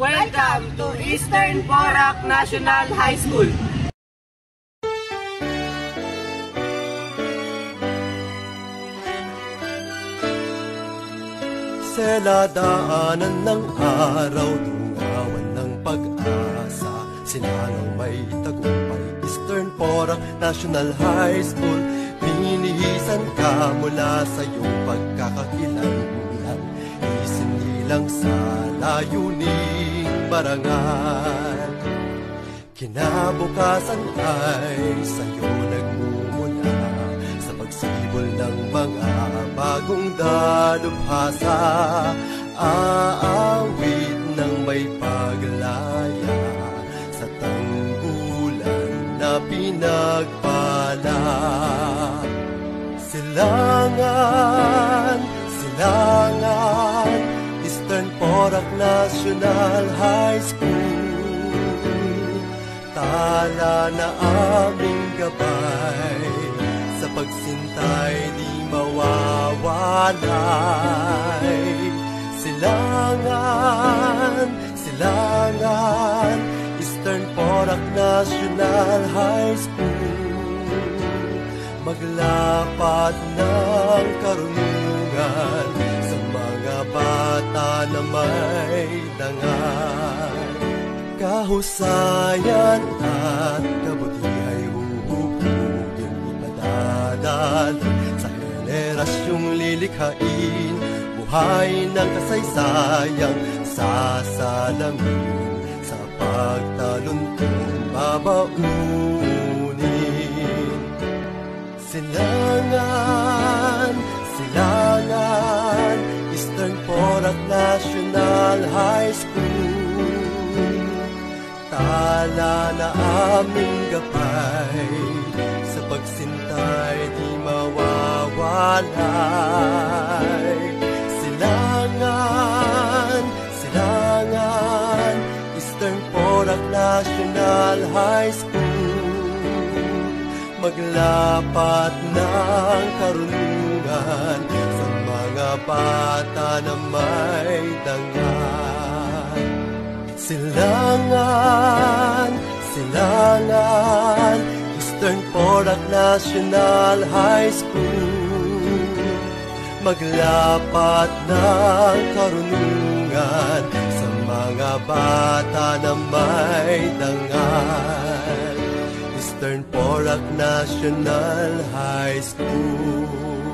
Welcome to Eastern Porac National High School. Sa daanan ng araw, dungawan ng pag-asa, silangang may tagumpay, Eastern Porac National High School. Binihisan ka mula sa iyong pagkakakilanlan, isinilang sa layuning marangal. Kinabukasan ay sa'yo nagmumula sa pagsibol ng mga bagong dalubhasa, aawit ng may paglaya sa tanggulan na pinagpala. Silangan, silangan, Eastern Porac National High School. Tala na aming gabay, sa pagsintay di mawawalay. Silangan, silangan, Eastern Porac National High School. Maglapat ng karunungan sa mga bata na may dangal. Kahusayan at kabutiha'y huhubugin, ipadadal sa henerasyong lilikhain, buhay ng kasaysayang sasalamin, sa pagtaluntong babaunin. Silangan, silangan, Eastern Porac National High School. Tala na aming gabay, sa pagsintay di mawawalay. Silangan, silangan, Eastern Porac National High School. Maglapat ng karunungan sa mga bata na may dangal. Silangan, silangan, Eastern Porac National High School. Maglapat ng karunungan sa mga bata na may dangal. Eastern Porac National High School.